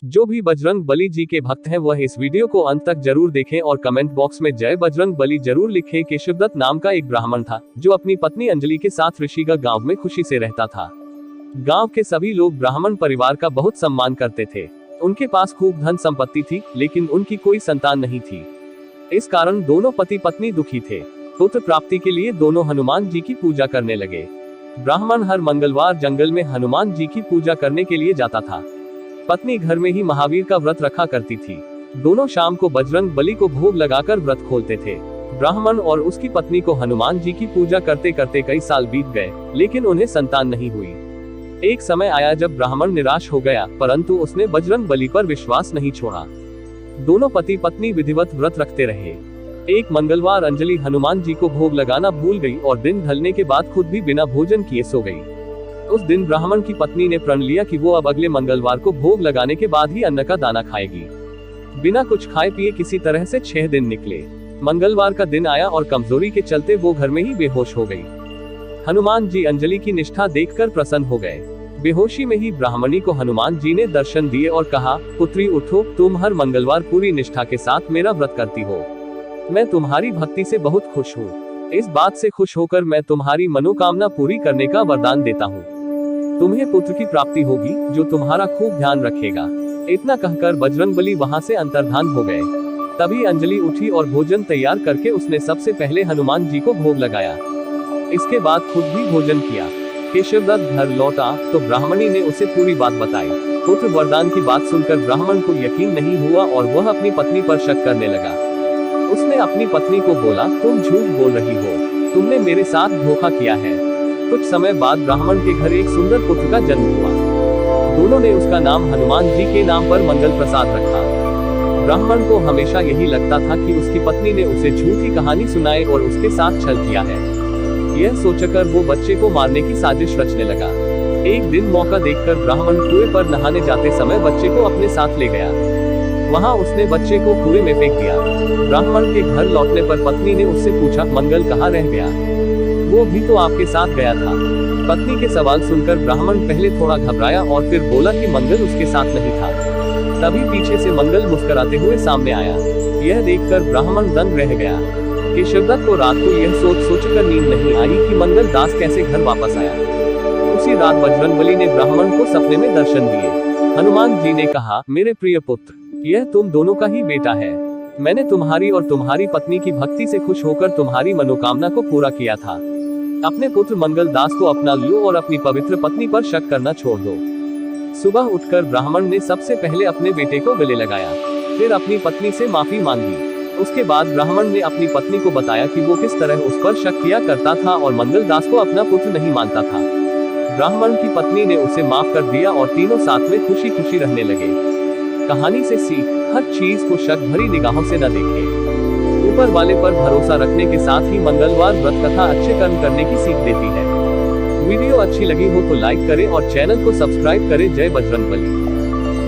जो भी बजरंग बली जी के भक्त हैं वह इस वीडियो को अंत तक जरूर देखें और कमेंट बॉक्स में जय बजरंग बली जरूर लिखें। केशवदत्त नाम का एक ब्राह्मण था जो अपनी पत्नी अंजलि के साथ ऋषिगढ़ गांव में खुशी से रहता था। गांव के सभी लोग ब्राह्मण परिवार का बहुत सम्मान करते थे। उनके पास खूब धन संपत्ति थी, लेकिन उनकी कोई संतान नहीं थी। इस कारण दोनों पति पत्नी दुखी थे। पुत्र प्राप्ति के लिए दोनों हनुमान जी की पूजा करने लगे। ब्राह्मण हर मंगलवार जंगल में हनुमान जी की पूजा करने के लिए जाता था। पत्नी घर में ही महावीर का व्रत रखा करती थी। दोनों शाम को बजरंग बली को भोग लगाकर व्रत खोलते थे। ब्राह्मण और उसकी पत्नी को हनुमान जी की पूजा करते करते कई साल बीत गए, लेकिन उन्हें संतान नहीं हुई। एक समय आया जब ब्राह्मण निराश हो गया, परंतु उसने बजरंग बली पर विश्वास नहीं छोड़ा। दोनों पति पत्नी विधिवत व्रत रखते रहे। एक मंगलवार अंजलि हनुमान जी को भोग लगाना भूल गई और दिन ढलने के बाद खुद भी बिना भोजन किए सो गई। उस दिन ब्राह्मण की पत्नी ने प्रण लिया कि वो अब अगले मंगलवार को भोग लगाने के बाद ही अन्न का दाना खाएगी। बिना कुछ खाए पिए किसी तरह से 6 दिन निकले। मंगलवार का दिन आया और कमजोरी के चलते वो घर में ही बेहोश हो गई। हनुमान जी अंजलि की निष्ठा देखकर प्रसन्न हो गए। बेहोशी में ही ब्राह्मणी को हनुमान जी ने दर्शन दिए और कहा, पुत्री उठो, तुम हर मंगलवार पूरी निष्ठा के साथ मेरा व्रत करती हो। मैं तुम्हारी भक्ति से बहुत खुश हूँ। इस बात से खुश होकर मैं तुम्हारी मनोकामना पूरी करने का वरदान देता हूँ। तुम्हें पुत्र की प्राप्ति होगी जो तुम्हारा खूब ध्यान रखेगा। इतना कहकर बजरंगबली वहां से अंतर्धान हो गए। तभी अंजलि उठी और भोजन तैयार करके उसने सबसे पहले हनुमान जी को भोग लगाया। इसके बाद खुद भी भोजन किया। केशवदत्त घर लौटा तो ब्राह्मणी ने उसे पूरी बात बताई। पुत्र वरदान की बात सुनकर ब्राह्मण को यकीन नहीं हुआ और वह अपनी पत्नी पर शक करने लगा। उसने अपनी पत्नी को बोला, तुम झूठ बोल रही हो, तुमने मेरे साथ धोखा किया है। कुछ समय बाद ब्राह्मण के घर एक सुंदर पुत्र का जन्म हुआ। दोनों ने उसका नाम हनुमान जी के नाम पर मंगल प्रसाद रखा। ब्राह्मण को हमेशा यही लगता था कि उसकी पत्नी ने उसे झूठी कहानी सुनाई और उसके साथ छल किया है। यह सोचकर वो बच्चे को मारने की साजिश रचने लगा। एक दिन मौका देखकर ब्राह्मण कुएं पर नहाने जाते समय बच्चे को अपने साथ ले गया। वहां उसने बच्चे को कुएं में फेंक दिया। ब्राह्मण के घर लौटने पर पत्नी ने उससे पूछा, मंगल कहाँ रह गया? वो भी तो आपके साथ गया था। पत्नी के सवाल सुनकर ब्राह्मण पहले थोड़ा घबराया और फिर बोला कि मंगल उसके साथ नहीं था। तभी पीछे से मंगल मुस्कुराते हुए सामने आया। यह देखकर ब्राह्मण दंग रह गया। केशवदत्त को रात को यह सोचकर नींद नहीं आई कि मंगल दास कैसे घर वापस आया। उसी रात बजरंगबली ने ब्राह्मण को सपने में दर्शन दिए। हनुमान जी ने कहा, मेरे प्रिय पुत्र, यह तुम दोनों का ही बेटा है। मैंने तुम्हारी और तुम्हारी पत्नी की भक्ति से खुश होकर तुम्हारी मनोकामना को पूरा किया था। अपने पुत्र मंगल दास को अपना लो और अपनी पवित्र पत्नी पर शक करना छोड़ दो। सुबह उठकर ब्राह्मण ने सबसे पहले अपने बेटे को गले लगाया, फिर अपनी पत्नी से माफी मांगी। उसके बाद ब्राह्मण ने अपनी पत्नी को बताया कि वो किस तरह उस पर शक किया करता था और मंगल दास को अपना पुत्र नहीं मानता था। ब्राह्मण की पत्नी ने उसे माफ कर दिया और तीनों साथ में खुशी खुशी रहने लगे। कहानी से सीख, हर चीज को शक भरी निगाहों से न देखें। ऊपर वाले पर भरोसा रखने के साथ ही मंगलवार व्रत कथा अच्छे कर्म करने की सीख देती है। वीडियो अच्छी लगी हो तो लाइक करें और चैनल को सब्सक्राइब करें। जय बजरंगबली।